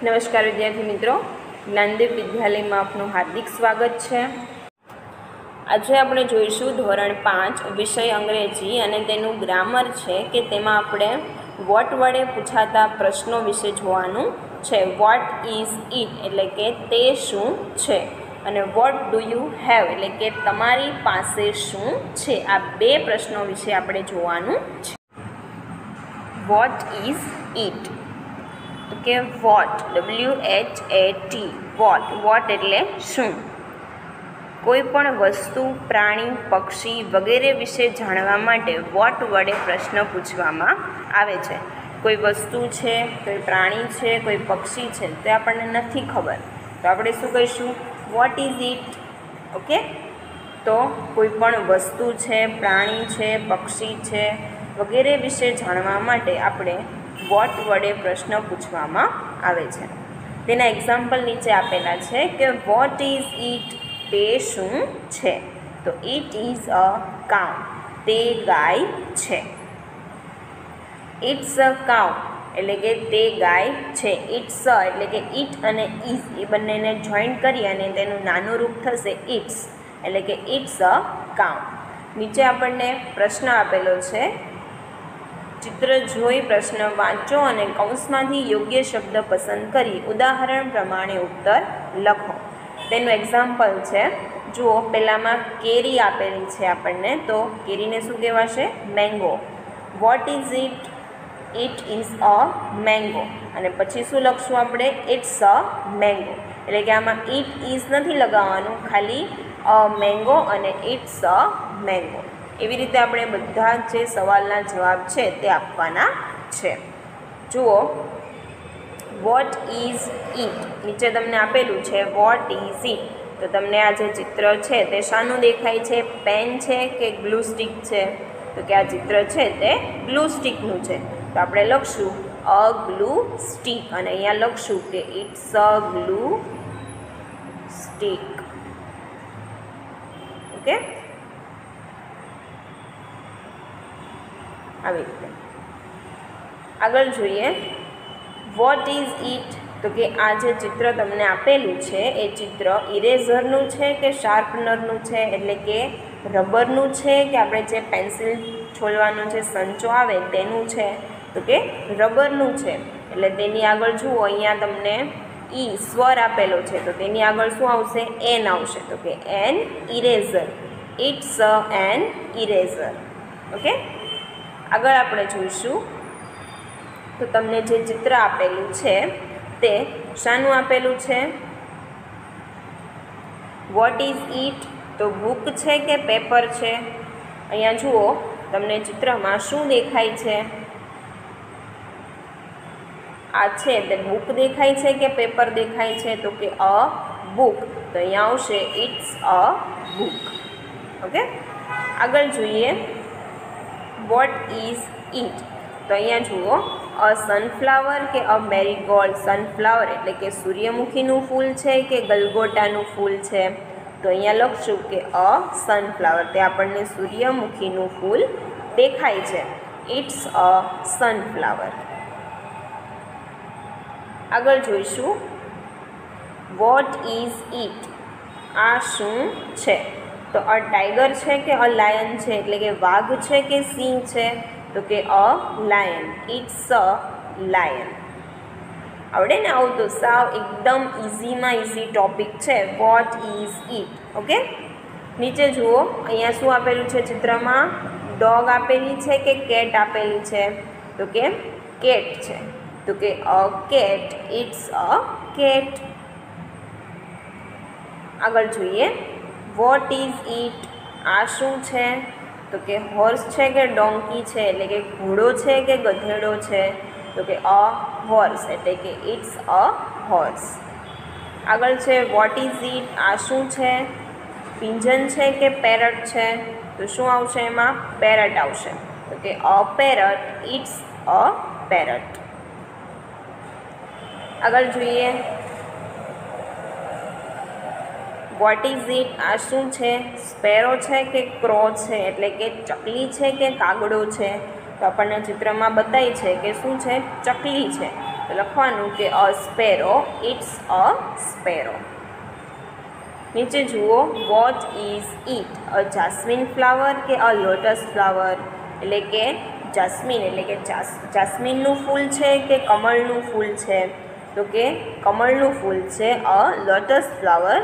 નમસ્કાર વિદ્યાર્થી મિત્રો, જ્ઞાનદીપ વિદ્યાલયમાં આપનું હાર્દિક સ્વાગત છે। આજે આપણે જોઈશું ધોરણ 5 વિષય અંગ્રેજી અને તેનું ગ્રામર છે કે તેમાં આપણે વોટ વડે પૂછાતા પ્રશ્નો વિશે જોવાનું છે। વોટ ઇઝ ઇટ એટલે કે તે શું છે અને વોટ ડુ યુ હેવ એટલે કે તમારી પાસે શું છે। આ બે પ્રશ્નો વિશે આપણે જોવાનું છે। વોટ ઇઝ ઇટ તો કે વોટ WHAT વોટ એટલે શું। કોઈ પણ વસ્તુ, પ્રાણી, પક્ષી વગેરે વિશે જાણવા માટે વોટ વડે પ્રશ્ન પૂછવામાં આવે છે। કોઈ વસ્તુ છે, કોઈ પ્રાણી છે, કોઈ પક્ષી છે તે આપણને નથી ખબર તો આપણે શું કહીશું? Vote is it. ઓકે, તો કોઈ પણ વસ્તુ છે, પ્રાણી છે, પક્ષી છે વગેરે વિશે જાણવા માટે આપણે વોટ વડે પ્રશ્ન પૂછવામાં આવે છે। તેના એક્ઝામ્પલ નીચે આપેલા છે કે વોટ ઇઝ ઇટ તે શું છે। તો ઇટ ઇઝ અ કાઉ તે ગાય છે। ઇટ્સ અ કાઉ એટલે કે તે ગાય છે। ઇટ્સ એટલે કે ઇટ અને ઇઝ એ બંનેને જોઈન્ટ કરી અને તેનું નાનું રૂપ થશે ઇટ્સ એટલે કે ઇટ્સ અ કાઉ। નીચે આપણને પ્રશ્ન આપેલો છે, ચિત્ર જોઈ પ્રશ્ન વાંચો અને કૌંસમાંથી યોગ્ય શબ્દ પસંદ કરી ઉદાહરણ પ્રમાણે ઉત્તર લખો। તેનું એક્ઝામ્પલ છે, જુઓ પહેલાંમાં કેરી આપેલી છે આપણને, તો કેરીને શું કહેવાશે? Mango. What is it? It is a mango. અને પછી શું લખશું આપણે? It's a mango. એટલે કે આમાં ઇટ ઇઝ નથી લગાવવાનું, ખાલી અ મેંગો અને ઇટ્સ અ મેંગો। એવી રીતે આપણે બધા જે સવાલના જવાબ છે તે આપવાના છે। જુઓ, વોટ ઇઝ ઇટ નીચે તમને આપેલું છે વોટ ઇઝ ઇટ, તો તમને આ જે ચિત્ર છે તે શાનું દેખાય છે? પેન છે કે ગ્લુ સ્ટિક છે? તો કે આ ચિત્ર છે તે ગ્લુ સ્ટિકનું છે, તો આપણે લખશું અ ગ્લુ સ્ટિક અને અહીંયા લખશું કે it's a glue stick. Okay, આવી રીતે આગળ જોઈએ। વોટ ઇઝ ઇટ તો કે આ જે ચિત્ર તમને આપેલું છે એ ચિત્ર ઇરેઝરનું છે કે શાર્પનરનું છે, એટલે કે રબરનું છે કે આપણે જે પેન્સિલ છોલવાનું જે સંચો આવે તેનું છે? તો કે રબરનું છે। એટલે તેની આગળ જુઓ, અહીંયા તમને ઈ સ્વર આપેલો છે તો તેની આગળ શું આવશે? એન આવશે, તો કે an eraser. It's an eraser. Okay, આગળ આપણે જોઈશું, તો તમને જે ચિત્ર આપેલું છે તે શાનું આપેલું છે? વોટ ઇઝ ઇટ તો બુક છે કે પેપર છે? અહીંયા જુઓ તમને ચિત્રમાં શું દેખાય છે? આ છે તે બુક દેખાય છે કે પેપર દેખાય છે? તો કે અ બુક, તો અહીંયા આવશે ઇટ્સ અ બુક। ઓકે, આગળ જોઈએ, વોટ ઇઝ ઇટ તો અહીંયા જુઓ અ સનફ્લાવર કે અ મેરીગોલ્ડ। સનફ્લાવર એટલે કે સૂર્યમુખીનું ફૂલ છે કે ગલગોટાનું ફૂલ છે? તો અહીંયા લખશું કે અ સનફ્લાવર, તે આપણને સૂર્યમુખીનું ફૂલ દેખાય છે। It's a sunflower. આગળ જોઈશું, વોટ ઇઝ ઇટ આ શું છે? તો અ ટાઈગર છે કે અ લાયન છે? એટલે કે વાઘ છે કે સિંહ છે? તો કે a lion. It's a lion. આવડે ને આવું તો સાવ એકદમ ઇઝીમાં ઇઝી ટોપિક છે વોટ ઇઝ ઇટ। ઓકે, નીચે જુઓ અહીંયા શું આપેલું છે ચિત્રમાં? ડોગ આપેલી છે કે કેટ આપેલી છે? તો કે કેટ છે, તો કે a cat. It's a cat. આગળ જોઈએ, વોટ ઇઝ ઇટ આ શું છે? તો કે હોર્સ છે કે ડોંકી છે? એટલે કે ઘોડો છે કે ગધેડો છે? તો કે અ હોર્સ, એટલે કે ઇટ્સ અ હોર્સ। આગળ છે, વોટ ઇઝ ઇટ આ શું છે? પિંજન છે કે પેરટ છે? તો શું આવશે એમાં? પેરટ આવશે, તો કે a parrot. It's a parrot. આગળ જોઈએ, વોટ ઇઝ ઇટ આ શું છે? સ્પેરો છે કે ક્રો છે? એટલે કે ચકલી છે કે કાગડો છે? તો આપણને ચિત્રમાં બતાય છે કે શું છે? ચકલી છે, તો લખવાનું કે a sparrow it's a sparrow. નીચે જુઓ, what is it? A jasmine flower કે અ લોટસ ફ્લાવર? એટલે કે જાસ્મિન એટલે કે જાસ્મિનનું ફૂલ છે કે કમળનું ફૂલ છે? તો કે કમળનું ફૂલ છે. A lotus flower,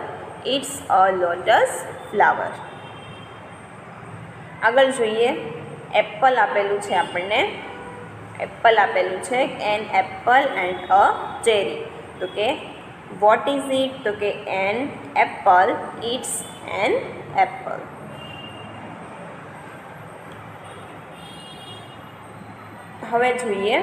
it's a lotus flower. આગળ જોઈએ, એપલ આપેલું છે આપણને. એપલ આપેલું છે, an apple and a cherry. તો કે વોટ ઇઝ ઇટ? તો કે an apple, it's an apple. હવે જોઈએ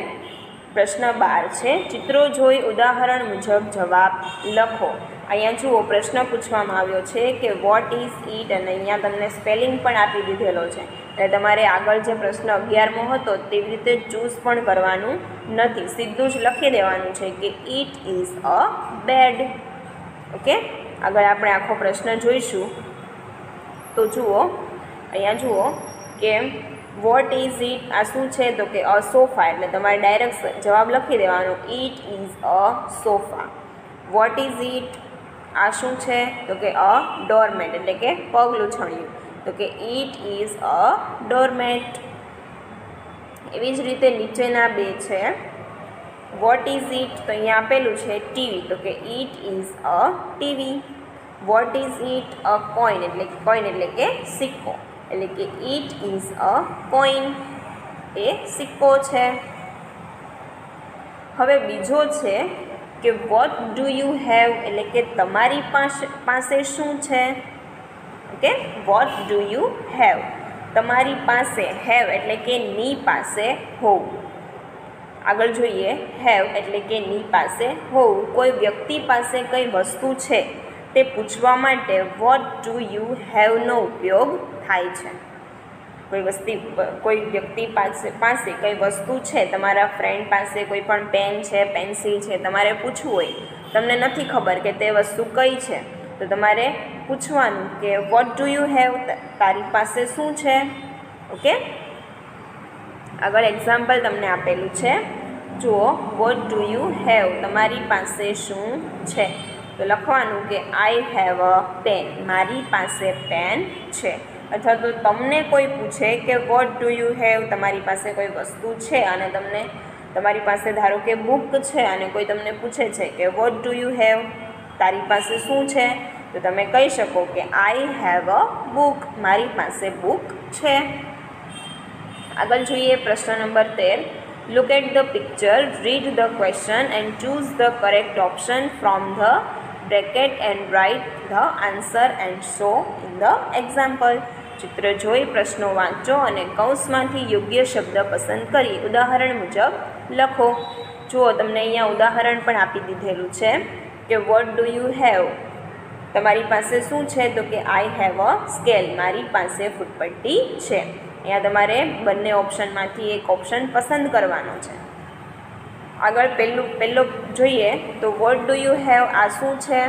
પ્રશ્ન 12 છે, ચિત્રો જોઈ ઉદાહરણ મુજબ જવાબ લખો. અહીંયા જુઓ, પ્રશ્ન પૂછવામાં આવ્યો છે કે વોટ ઇઝ ઇટ, અને અહીંયા તમને સ્પેલિંગ પણ આપી દીધેલો છે. એટલે તમારે આગળ જે પ્રશ્ન 11મો હતો તેવી રીતે ચૂઝ પણ કરવાનું નથી, સીધું જ લખી દેવાનું છે કે it is a bed. Okay, આગળ આપણે આખો પ્રશ્ન જોઈશું. તો જુઓ, અહીંયા જુઓ કે વોટ ઇઝ ઇટ, આ શું છે? તો કે અ સોફા. એટલે તમારે ડાયરેક્ટ જવાબ લખી દેવાનો, it is a sofa. Vote is it, આ શું છે? તો કે અ ડોરમેટ એટલે કે પગ લૂછણિયું. તો કે ઇટ ઇઝ અ ડોરમેટ. એવી જ રીતે નીચેના બે છે, વોટ ઇઝ ઇટ, તો અહીંયા આપેલું છે ટીવી. તો કે it is a TV. Vote is it, a coin એટલે કે સિક્કો. એટલે કે ઇટ ઇઝ અ કોઈન, એ સિક્કો છે. હવે બીજો છે કે વોટ ડુ યુ હેવ, એટલે કે તમારી પાસે શું છે? Okay, what do you have, તમારી પાસે. હેવ એટલે કે ની પાસે હોવું. આગળ જોઈએ, હેવ એટલે કે ની પાસે હોવું. કોઈ વ્યક્તિ પાસે કઈ વસ્તુ છે તે પૂછવા માટે વોટ ડુ યુ હેવનો ઉપયોગ થાય છે. કોઈ વ્યક્તિ પાસે કઈ વસ્તુ છે, તમારા ફ્રેન્ડ પાસે કોઈ પણ પેન છે, પેન્સિલ છે, તમારે પૂછવું હોય, તમને નથી ખબર કે તે વસ્તુ કઈ છે, તો તમારે પૂછવાનું કે વોટ ડુ યુ હેવ, તારી પાસે શું છે. ઓકે, આગળ એક્ઝામ્પલ તમને આપેલું છે. જુઓ, વોટ ડુ યુ હેવ, તમારી પાસે શું છે? તો લખવાનું કે આઈ હેવ અ પેન, મારી પાસે પેન છે. અથવા તો તમને કોઈ પૂછે કે વોટ ડુ યુ હેવ, તમારી પાસે કોઈ વસ્તુ છે અને તમારી પાસે ધારો કે બુક છે અને કોઈ તમને પૂછે છે કે વોટ ડુ યુ હેવ, તારી પાસે શું છે? તો તમે કહી શકો કે આઈ હેવ અ બુક, મારી પાસે બુક છે. આગળ જોઈએ પ્રશ્ન number 13. Look at the picture, read the question and choose the correct option from the bracket and write the answer and show in the example. ચિત્ર જોઈ પ્રશ્નો વાંચો અને કૌંસમાંથી યોગ્ય શબ્દ પસંદ કરી ઉદાહરણ મુજબ લખો. જુઓ, તમને અહીંયા ઉદાહરણ પણ આપી દીધેલું છે કે વોટ ડુ યુ હેવ, તમારી પાસે શું છે? તો કે આઈ હેવ અ સ્કેલ, મારી પાસે ફૂટપટ્ટી છે. અહીંયા તમારે બંને ઓપ્શનમાંથી એક ઓપ્શન પસંદ કરવાનો છે. આગળ પહેલો જોઈએ તો વોટ ડુ યુ હેવ, આ શું છે?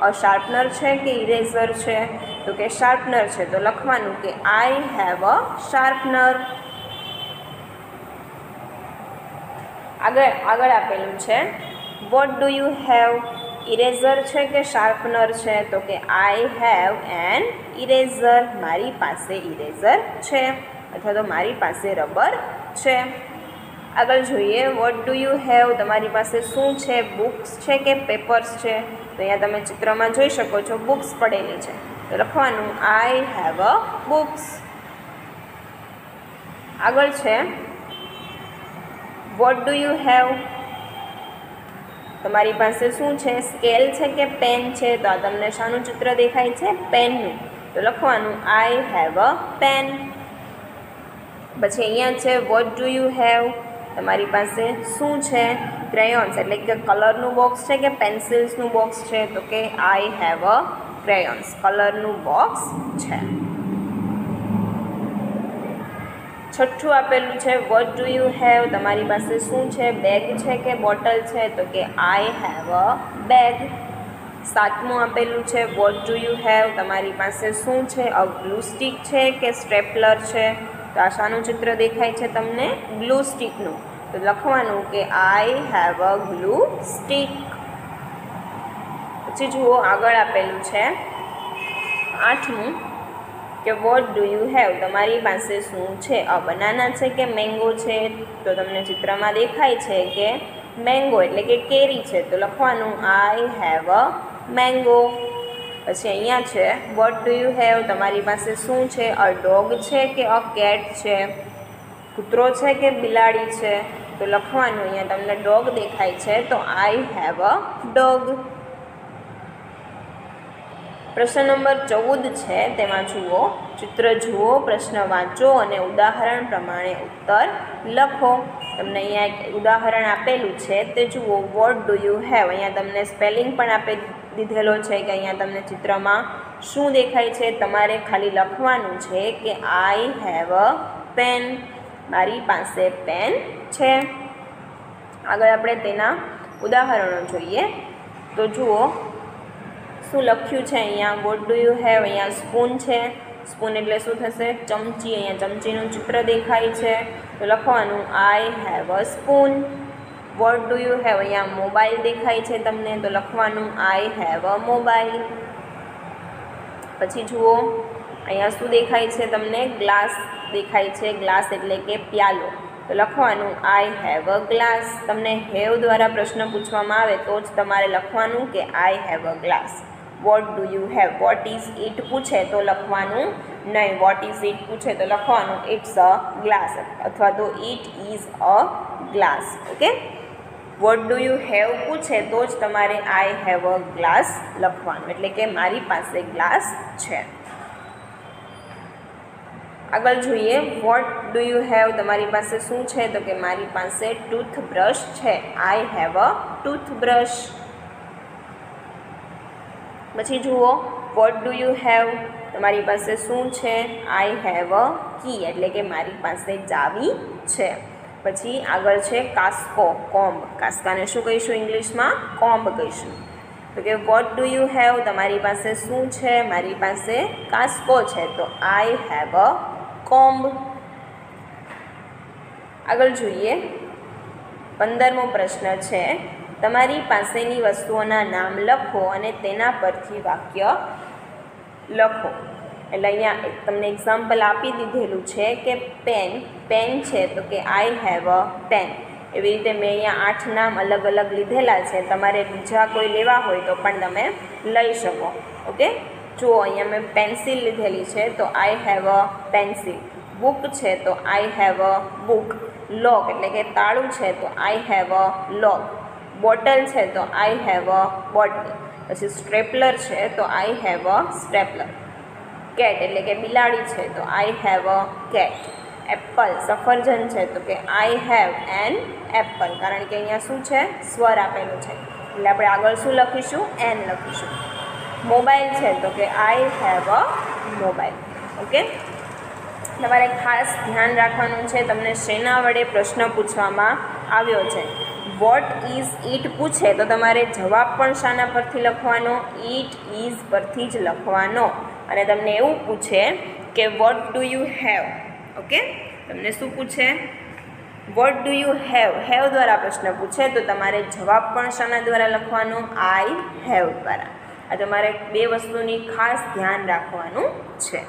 અ શાર્પનર છે કે ઇરેઝર છે? તો કે શાર્પનર છે. તો લખવાનું કે આઈ હેવ અ શાર્પનર. આગળ આપેલું છે what do you have, eraser છે કે શાર્પનર છે? તો કે આઈ હેવ એન ઇરેઝર, મારી પાસે ઇરેઝર છે અથવા તો મારી પાસે રબર છે. આગળ જોઈએ, વોટ ડુ યુ હેવ, તમારી પાસે શું છે? બુક્સ છે કે પેપર્સ છે? તો અહીંયા તમે ચિત્રમાં જોઈ શકો છો બુક્સ પડેલી છે. તો લખવાનું આઈ હેવ અ બુક્સ. આગળ છે વોટ ડુ યુ હેવ, તમારી પાસે શું છે? સ્કેલ છે કે પેન છે? તો આ તમને શાનું ચિત્ર દેખાય છે? પેનનું. તો લખવાનું આઈ હેવ અ પેન. પછી અહીંયા છે વોટ ડુ યુ હેવ, તમારી પાસે શું છે? ક્રેયોન્સ એટલે કે કલરનું બોક્સ છે કે પેન્સિલ્સનું બોક્સ છે? તો કે આઈ હેવ અ ક્રેયોન્સ, કલરનું બોક્સ છે. છઠ્ઠું આપેલું છે વોટ ડુ યુ હેવ, તમારી પાસે શું છે? બેગ છે કે બોટલ છે? તો કે આઈ હેવ અ બેગ. સાતમું આપેલું છે વોટ ડુ યુ હેવ, તમારી પાસે શું છે? અ ગ્લુ સ્ટિક છે કે સ્ટેપલર છે? તો આ શાનું ચિત્ર દેખાય છે તમને? ગ્લુ સ્ટિકનું. તો લખવાનું કે I have a glue stick. પછી જુઓ આગળ આપેલું છે 8મું કે વોટ ડુ યુ હેવ, તમારી પાસે શું છે. બનાના છે કે મેંગો છે, તો તમને ચિત્રમાં દેખાય છે કે મેંગો એટલે કે કેરી છે, તો લખવાનું આઈ હેવ અ મેંગો. પછી અહીંયા છે વોટ ડુ યુ હેવ, તમારી પાસે શું છે. અ ડોગ છે કે અ કેટ છે, કૂતરો છે કે બિલાડી છે, તો લખવાનું અહીંયા તમને ડોગ દેખાય છે, તો આઈ હેવ અ ડોગ. પ્રશ્ન નંબર 14 છે, તેમાં જુઓ ચિત્ર જુઓ, પ્રશ્ન વાંચો અને ઉદાહરણ પ્રમાણે ઉત્તર લખો. તમને અહીંયા એક ઉદાહરણ આપેલું છે તે જુઓ. વોટ ડુ યુ હેવ, અહીંયા તમને સ્પેલિંગ પણ આપી દીધેલો છે કે અહીંયા તમને ચિત્રમાં શું દેખાય છે. તમારે ખાલી લખવાનું છે કે આઈ હેવ અ પેન, મારી પાસે પેન છે. આગળ આપણે તેના ઉદાહરણો જોઈએ. તો જુઓ શું લખ્યું છે અહીંયા. વોટ ડુ યુ હેવ, અહીંયા સ્પૂન છે. સ્પૂન એટલે શું થશે, ચમચી. અહીંયા ચમચીનું ચિત્ર દેખાય છે, તો લખવાનું I have a spoon. What do you have, અહીંયા મોબાઈલ દેખાય છે તમને, તો લખવાનું આઈ હેવ અ મોબાઈલ. પછી જુઓ અહીંયા શું દેખાય છે તમને, ગ્લાસ દેખાય છે. ગ્લાસ એટલે કે પ્યાલો, તો લખવાનું આઈ હેવ અ ગ્લાસ. તમને હેવ દ્વારા પ્રશ્ન પૂછવામાં આવે તો જ તમારે લખવાનું કે I have a glass. What do you have, vote is it પૂછે તો લખવાનું નહીં, વોટ ઇઝ ઇટ પૂછે તો લખવાનું ઇટ્સ અ ગ્લાસ અથવા તો it is a glass. Okay, what do you have પૂછે તો જ તમારે આઈ હેવ અ ગ્લાસ લખવાનું, એટલે કે મારી પાસે ગ્લાસ છે. આગળ જોઈએ વોટ ડુ યુ હેવ, તમારી પાસે શું છે, તો કે મારી પાસે ટૂથબ્રશ છે. I have a toothbrush. પછી જુઓ વોટ ડુ યુ હેવ, તમારી પાસે શું છે. આઈ હેવ અ કી, એટલે કે મારી પાસે ચાવી છે. પછી આગળ છે કાસ્કો, કોમ્બ. કાસ્કાને શું કહીશું ઇંગ્લિશમાં, કોમ્બ કહીશું. તો કે વોટ ડુ યુ હેવ, તમારી પાસે શું છે. મારી પાસે કાસ્કો છે, તો આઈ હેવ અ કોમ્બ. આગળ જોઈએ 15મો પ્રશ્ન છે. તમારી પાસેની વસ્તુઓના નામ લખો અને તેના પરથી વાક્ય લખો. એટલે અહીંયા તમને એક્ઝામ્પલ આપી દીધેલું છે કે પેન, પેન છે તો કે આઈ હેવ અ પેન. એવી રીતે મેં અહીંયા 8 નામ અલગ અલગ લીધેલા છે. તમારે બીજા કોઈ લેવા હોય તો પણ તમે લઈ શકો. ઓકે, જુઓ અહીંયા મેં પેન્સિલ લીધેલી છે, તો I have a pencil. Book છે તો આઈ હેવ અ બુક. લોક એટલે કે તાળું છે તો I have a lock. Bottle છે તો આઈ હેવ અ બોટલ. પછી સ્ટ્રેપલર છે તો આઈ હેવ અ સ્ટ્રેપલર. કેટ એટલે કે બિલાડી છે તો I have a cat. Apple સફરજન છે તો કે આઈ હેવ એન એપલ, કારણ કે અહીંયા શું છે, સ્વર આપેલું છે એટલે આપણે આગળ શું લખીશું, એન લખીશું. મોબાઈલ છે તો કે I have a mobile. Okay, તમારે ખાસ ધ્યાન રાખવાનું છે તમને શેના વડે પ્રશ્ન પૂછવામાં આવ્યો છે. વોટ ઇઝ ઇટ પૂછે તો તમારે જવાબ પણ શાના પરથી લખવાનો, ઇટ ઇઝ પરથી જ લખવાનો. અને તમને એવું પૂછે કે what do you have. Okay, તમને શું પૂછે, what do you have, have દ્વારા પ્રશ્ન પૂછે તો તમારે જવાબ પણ શાના દ્વારા લખવાનો, આઈ હેવ દ્વારા. આ તમારે બે વસ્તુની ખાસ ધ્યાન રાખવાનું છે.